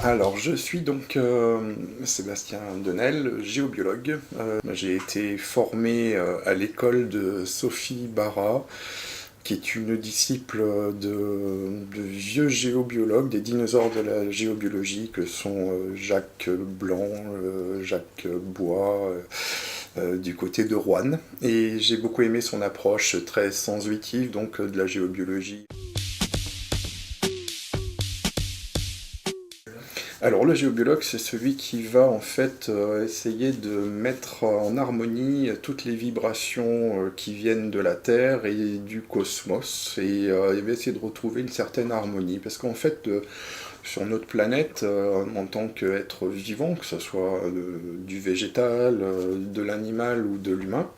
Alors, je suis donc Sébastien Denel, géobiologue. J'ai été formé à l'école de Sophie Bara, qui est une disciple de vieux géobiologues, des dinosaures de la géobiologie, que sont Jacques Blanc, Jacques Bois, du côté de Roanne. Et j'ai beaucoup aimé son approche très sensuitive donc, de la géobiologie. Alors le géobiologue, c'est celui qui va en fait essayer de mettre en harmonie toutes les vibrations qui viennent de la Terre et du cosmos, et il va essayer de retrouver une certaine harmonie, parce qu'en fait, sur notre planète, en tant qu'être vivant, que ce soit du végétal, de l'animal ou de l'humain,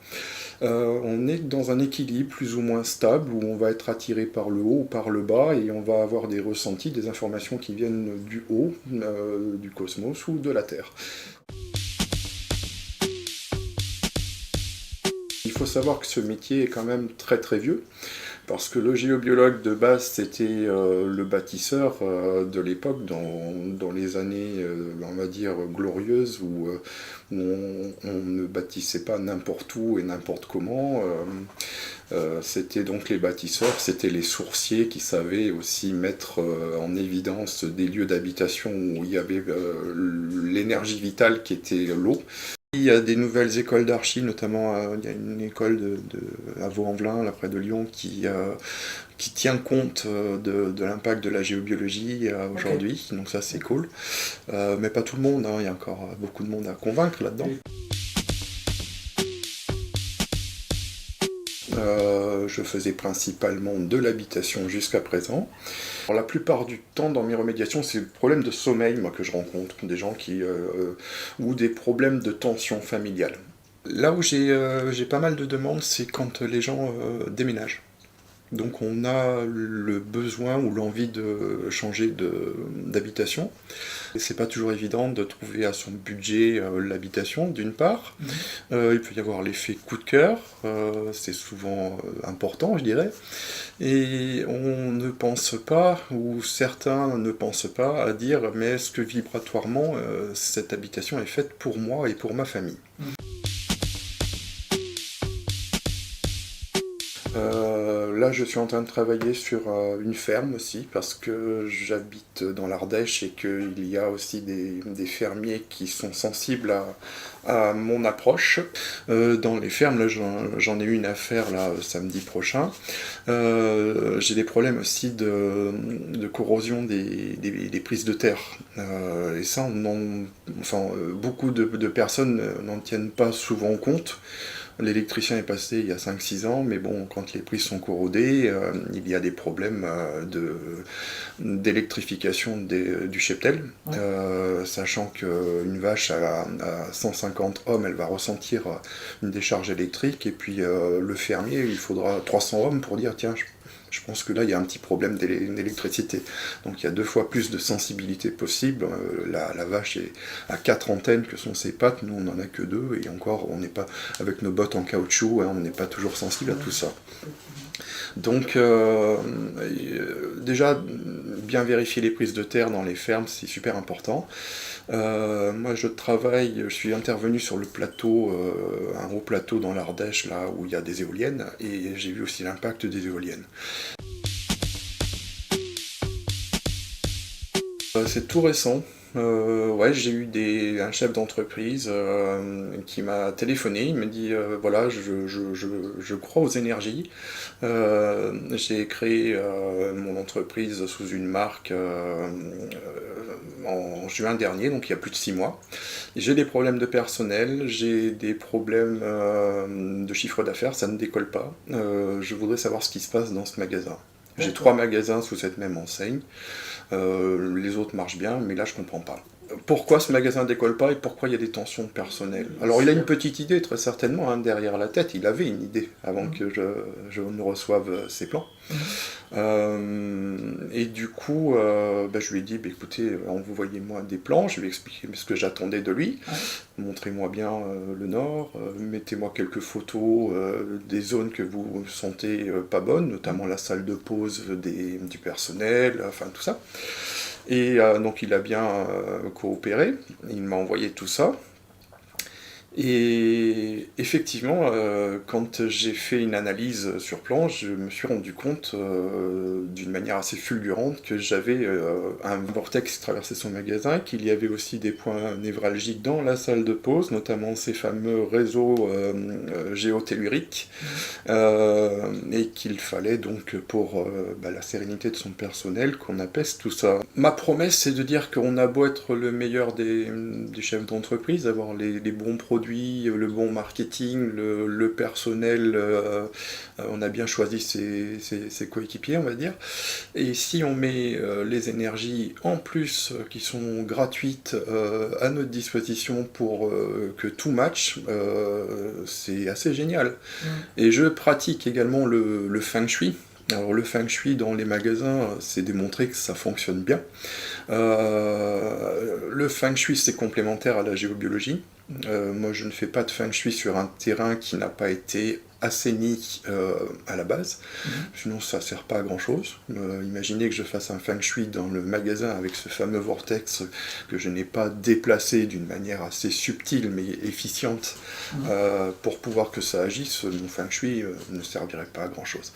on est dans un équilibre plus ou moins stable où on va être attiré par le haut ou par le bas et on va avoir des ressentis, des informations qui viennent du haut, du cosmos ou de la Terre. Il faut savoir que ce métier est quand même très très vieux, parce que le géobiologue de base c'était le bâtisseur de l'époque, dans les années, on va dire, glorieuses, où on ne bâtissait pas n'importe où et n'importe comment. C'était donc les bâtisseurs, c'était les sourciers qui savaient aussi mettre en évidence des lieux d'habitation où il y avait l'énergie vitale qui était l'eau. Il y a des nouvelles écoles d'archi, notamment il y a une école à Vaux-en-Velin, là près de Lyon, qui tient compte de l'impact de la géobiologie aujourd'hui, donc ça c'est cool. Mais pas tout le monde, hein, il y a encore beaucoup de monde à convaincre là-dedans. Je faisais principalement de l'habitation jusqu'à présent. Alors, la plupart du temps, dans mes remédiations, c'est le problème de sommeil moi, que je rencontre, des gens ou des problèmes de tension familiale. Là où j'ai pas mal de demandes, c'est quand les gens déménagent. Donc on a le besoin ou l'envie de changer d'habitation. C'est pas toujours évident de trouver à son budget l'habitation, d'une part. Il peut y avoir l'effet coup de cœur, c'est souvent important, je dirais. Et on ne pense pas, ou certains ne pensent pas, à dire mais est-ce que vibratoirement cette habitation est faite pour moi et pour ma famille. Là, je suis en train de travailler sur une ferme aussi, parce que j'habite dans l'Ardèche et qu'il y a aussi des fermiers qui sont sensibles à mon approche. Dans les fermes, là, j'en ai eu une affaire là, samedi prochain. J'ai des problèmes aussi de corrosion des prises de terre. Et ça, beaucoup de personnes n'en tiennent pas souvent compte. L'électricien est passé il y a 5-6 ans, mais bon, quand les prises sont corrodées, il y a des problèmes d'électrification du cheptel, sachant qu'une vache à 150 ohms, elle va ressentir une décharge électrique, et puis le fermier, il faudra 300 ohms pour dire, tiens, je pense que là, il y a un petit problème d'électricité. Donc il y a 2 fois plus de sensibilité possible. La vache est à 4 antennes que sont ses pattes, nous on n'en a que 2, et encore, on n'est pas, avec nos bottes en caoutchouc, hein, on n'est pas toujours sensible à tout ça. Donc déjà, bien vérifier les prises de terre dans les fermes, c'est super important. Moi je suis intervenu sur le plateau, un haut plateau dans l'Ardèche, là où il y a des éoliennes, et j'ai vu aussi l'impact des éoliennes. C'est tout récent. Ouais, j'ai eu un chef d'entreprise qui m'a téléphoné, il me dit voilà, je crois aux énergies. J'ai créé mon entreprise sous une marque en juin dernier, donc il y a plus de 6 mois. J'ai des problèmes de personnel, j'ai des problèmes de chiffre d'affaires, ça ne décolle pas. Je voudrais savoir ce qui se passe dans ce magasin. J'ai 3 magasins sous cette même enseigne. Les autres marchent bien, mais là je comprends pas. Pourquoi ce magasin décolle pas et pourquoi il y a des tensions personnelles? Alors il a une petite idée très certainement hein, derrière la tête, il avait une idée avant que je ne reçoive ses plans. Et du coup, je lui ai dit, écoutez, envoyez-moi des plans, je lui ai expliqué ce que j'attendais de lui. Ouais. Montrez-moi bien le nord, mettez-moi quelques photos des zones que vous sentez pas bonnes, notamment la salle de pause du personnel, enfin tout ça. Et donc il a bien coopéré, il m'a envoyé tout ça. Et effectivement, quand j'ai fait une analyse sur plan, je me suis rendu compte d'une manière assez fulgurante que j'avais un vortex qui traversait son magasin, qu'il y avait aussi des points névralgiques dans la salle de pause, notamment ces fameux réseaux géotelluriques, et qu'il fallait donc pour la sérénité de son personnel qu'on apaise tout ça. Ma promesse, c'est de dire qu'on a beau être le meilleur des chefs d'entreprise, avoir les bons produits, le bon marketing, le personnel, on a bien choisi ses coéquipiers, on va dire. Et si on met les énergies en plus qui sont gratuites à notre disposition pour que tout match, c'est assez génial. Et je pratique également le feng shui. Alors le feng shui dans les magasins, c'est démontré que ça fonctionne bien. Le feng shui, c'est complémentaire à la géobiologie. Moi, je ne fais pas de feng shui sur un terrain qui n'a pas été assaini à la base, sinon ça ne sert pas à grand chose. Imaginez que je fasse un feng shui dans le magasin avec ce fameux vortex que je n'ai pas déplacé d'une manière assez subtile mais efficiente pour pouvoir que ça agisse, mon feng shui ne servirait pas à grand chose.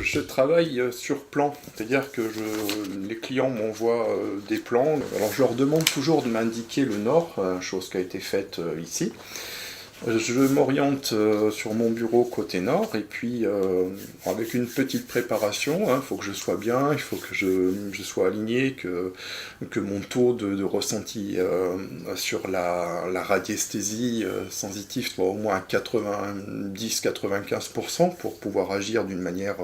Je travaille sur plan, c'est-à-dire que les clients m'envoient des plans. Alors je leur demande toujours de m'indiquer le nord, chose qui a été faite ici. Je m'oriente sur mon bureau côté nord et puis avec une petite préparation, il faut que je sois bien, il faut que je sois aligné, que mon taux de ressenti sur la radiesthésie sensitive soit au moins à 90-95% pour pouvoir agir d'une manière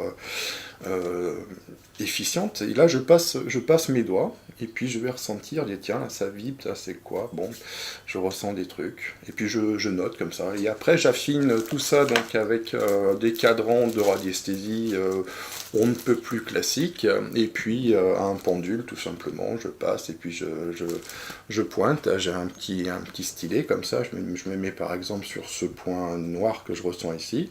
efficiente. Et là je passe mes doigts et puis je vais ressentir, tiens là, ça vibre, ça c'est quoi, bon, je ressens des trucs et puis je note comme ça et après j'affine tout ça donc avec des cadrans de radiesthésie on ne peut plus classique et puis un pendule tout simplement, je passe et puis je pointe, j'ai un petit stylet comme ça, je me mets par exemple sur ce point noir que je ressens ici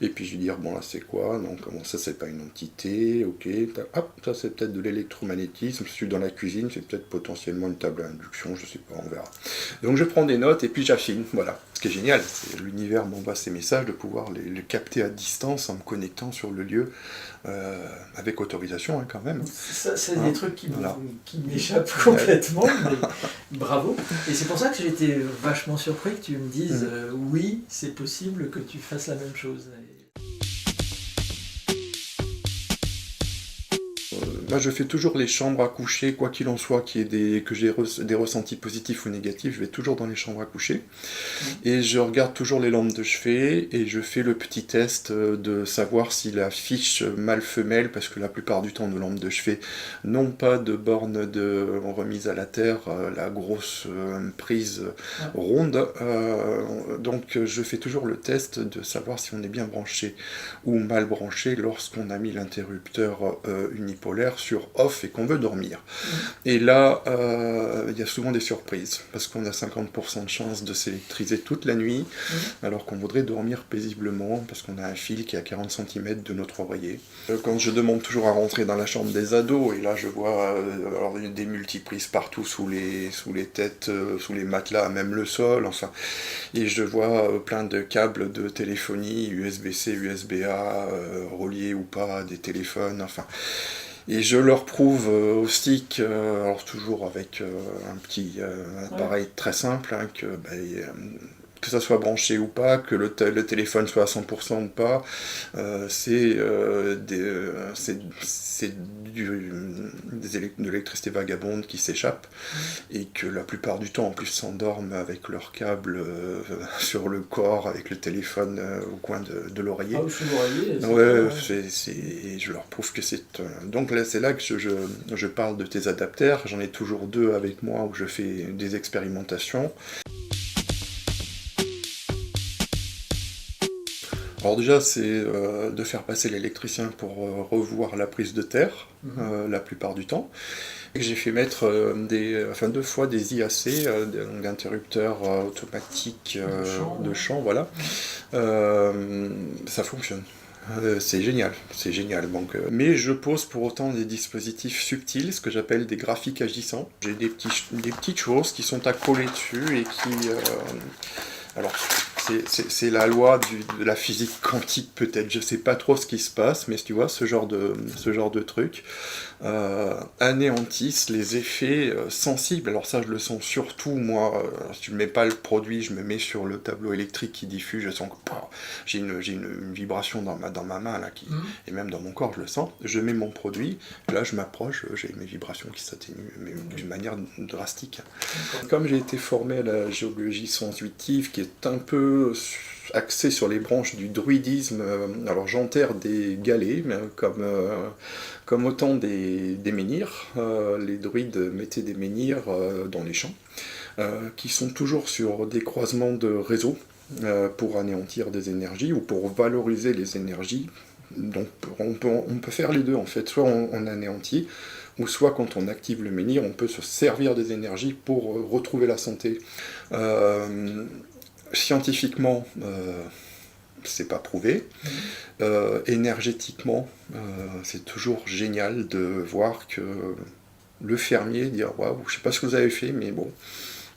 et puis je vais dire bon là c'est quoi, donc bon, ça c'est pas une entité, ok, hop, ça c'est peut-être de l'électromagnétisme, je suis dans la cuisine, c'est peut-être potentiellement une table à induction, je sais pas, on verra. Donc je prends des notes et puis j'affine, voilà. Ce qui est génial, c'est l'univers m'envoie ces messages, de pouvoir les capter à distance en me connectant sur le lieu, avec autorisation quand même. Ça, c'est des trucs qui m'échappent complètement, mais bravo. Et c'est pour ça que j'ai été vachement surpris que tu me dises oui, c'est possible que tu fasses la même chose. Moi, je fais toujours les chambres à coucher, quoi qu'il en soit, que j'ai des ressentis positifs ou négatifs, je vais toujours dans les chambres à coucher. Et je regarde toujours les lampes de chevet, et je fais le petit test de savoir si la fiche mâle-femelle, parce que la plupart du temps, nos lampes de chevet n'ont pas de borne de remise à la terre, la grosse prise ronde. Donc, je fais toujours le test de savoir si on est bien branché ou mal branché lorsqu'on a mis l'interrupteur unipolaire sur off et qu'on veut dormir. Et là, il y a souvent des surprises, parce qu'on a 50% de chance de s'électriser toute la nuit, alors qu'on voudrait dormir paisiblement, parce qu'on a un fil qui est à 40 cm de notre oreiller. Quand je demande toujours à rentrer dans la chambre des ados, et là je vois des multiprises partout sous les têtes, sous les matelas, même le sol, enfin, et je vois plein de câbles de téléphonie, USB-C, USB-A, reliés ou pas à des téléphones, enfin... Et je leur prouve au stick, alors toujours avec un petit appareil très simple, que ça soit branché ou pas, que le téléphone soit à 100% ou pas, c'est de l'électricité vagabonde qui s'échappe, et que la plupart du temps en plus s'endorment avec leur câble sur le corps, avec le téléphone au coin de l'oreiller. Ah, sous l'oreiller. Ouais, je leur prouve que c'est... Donc là, c'est là que je parle de tes adaptères. J'en ai toujours 2 avec moi où je fais des expérimentations. Alors déjà, c'est de faire passer l'électricien pour revoir la prise de terre, la plupart du temps. J'ai fait mettre 2 fois des IAC, donc d'interrupteurs automatiques de champ, voilà. Ça fonctionne. C'est génial. Donc, mais je pose pour autant des dispositifs subtils, ce que j'appelle des graphiques agissants. J'ai des petites choses qui sont à coller dessus et qui... alors, c'est la loi de la physique quantique peut-être, je sais pas trop ce qui se passe, mais tu vois, ce genre de truc anéantissent les effets sensibles. Alors ça, je le sens surtout, moi, si tu ne mets pas le produit, je me mets sur le tableau électrique qui diffuse, je sens que j'ai une vibration dans ma main, là, et même dans mon corps, je le sens. Je mets mon produit, là, je m'approche, j'ai mes vibrations qui s'atténuent, mais d'une manière drastique. Comme j'ai été formé à la géologie sensitive, qui est un peu axé sur les branches du druidisme, alors j'enterre des galets, comme autant des menhirs. Les druides mettaient des menhirs dans les champs, qui sont toujours sur des croisements de réseaux pour anéantir des énergies ou pour valoriser les énergies. Donc on peut faire les deux en fait, soit on anéantit, ou soit quand on active le menhir, on peut se servir des énergies pour retrouver la santé. Scientifiquement, c'est pas prouvé. Énergétiquement, c'est toujours génial de voir que le fermier dit « Waouh, je sais pas ce que vous avez fait, mais bon,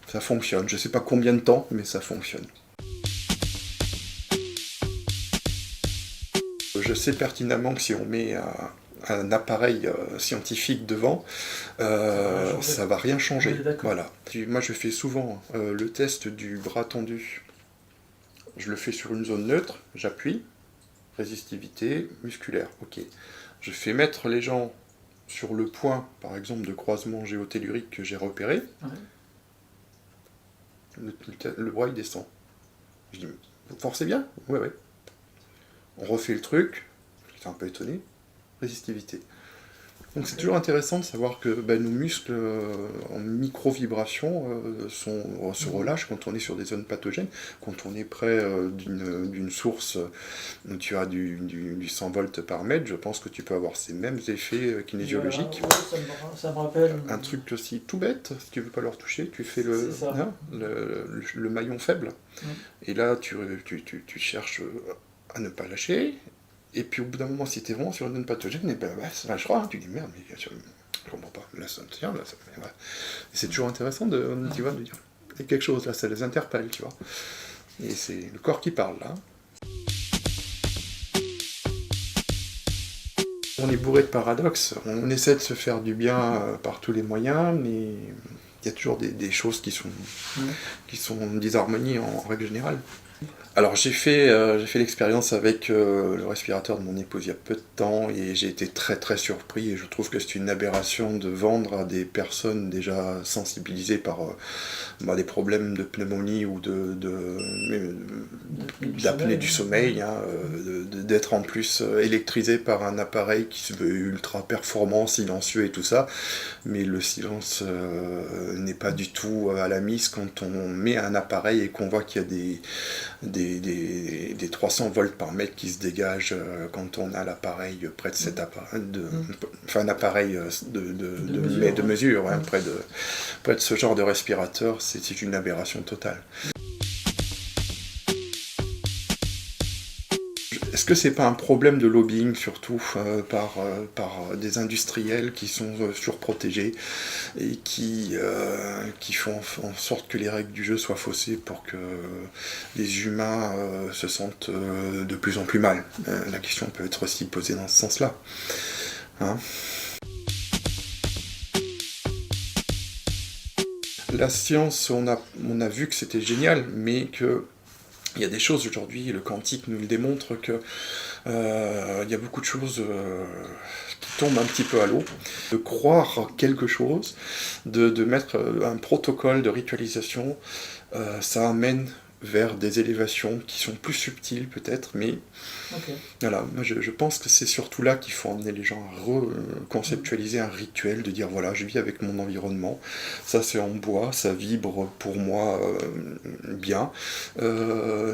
ça fonctionne. Je sais pas combien de temps, mais ça fonctionne. » Je sais pertinemment que si on met un appareil scientifique devant, ça va rien changer. Voilà. Moi, je fais souvent le test du bras tendu. Je le fais sur une zone neutre, j'appuie, résistivité musculaire, ok. Je fais mettre les gens sur le point, par exemple, de croisement géotellurique que j'ai repéré. Le bras il descend. Je dis, vous forcez bien ? Ouais. On refait le truc, j'étais un peu étonné, résistivité. Donc c'est toujours intéressant de savoir que nos muscles en micro-vibration se relâchent quand on est sur des zones pathogènes, quand on est près d'une source où tu as du 100 volts par mètre, je pense que tu peux avoir ces mêmes effets kinésiologiques. Ça me rappelle... Un truc aussi tout bête, si tu ne veux pas leur toucher, tu fais le maillon faible, et là tu cherches à ne pas lâcher. Et puis au bout d'un moment, si t'es vraiment sur une zone pathogène, et ça lâchera. Tu dis merde, mais je comprends pas. Là, ça me tient. C'est toujours intéressant de dire, il y a quelque chose là, ça les interpelle, tu vois. Et c'est le corps qui parle là. On est bourré de paradoxes. On essaie de se faire du bien par tous les moyens, mais il y a toujours des choses qui sont en disharmonie en règle générale. Alors j'ai fait l'expérience avec le respirateur de mon épouse il y a peu de temps et j'ai été très très surpris et je trouve que c'est une aberration de vendre à des personnes déjà sensibilisées par des problèmes de pneumonie ou d'apnée du sommeil, d'être en plus électrisé par un appareil qui se veut ultra performant, silencieux et tout ça, mais le silence n'est pas du tout à la mise quand on met un appareil et qu'on voit qu'il y a des 300 volts par mètre qui se dégagent quand on a l'appareil près de cet appareil, un appareil de mesure, près de ce genre de respirateur, c'est une aberration totale. Est-ce que c'est pas un problème de lobbying, surtout par des industriels qui sont surprotégés et qui font en sorte que les règles du jeu soient faussées pour que les humains se sentent de plus en plus mal. La question peut être aussi posée dans ce sens-là. La science, on a vu que c'était génial, mais que il y a des choses aujourd'hui, le quantique nous le démontre, que il y a beaucoup de choses qui tombent un petit peu à l'eau. De croire quelque chose, de mettre un protocole de ritualisation, ça amène vers des élévations qui sont plus subtiles peut-être, mais voilà, moi je pense que c'est surtout là qu'il faut emmener les gens à reconceptualiser un rituel, de dire voilà, je vis avec mon environnement, ça c'est en bois, ça vibre pour moi bien.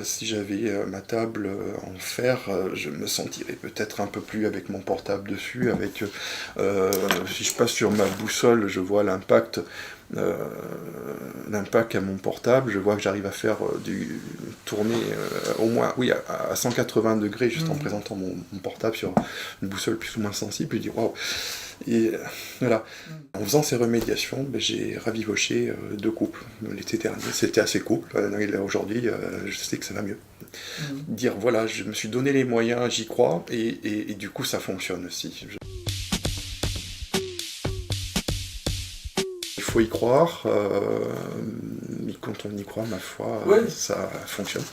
Si j'avais ma table en fer, je me sentirais peut-être un peu plus avec mon portable dessus, avec si je passe sur ma boussole, je vois l'impact à mon portable, je vois que j'arrive à faire du tourner au moins à 180 degrés juste en présentant mon portable sur une boussole plus ou moins sensible, et je dis waouh. Et voilà, en faisant ces remédiations, j'ai ravivoché 2 couples. L'été dernier, c'était assez cool. Aujourd'hui, je sais que ça va mieux. Dire voilà, je me suis donné les moyens, j'y crois, et du coup ça fonctionne aussi. Il faut y croire, mais quand on y croit, ma foi, ça fonctionne.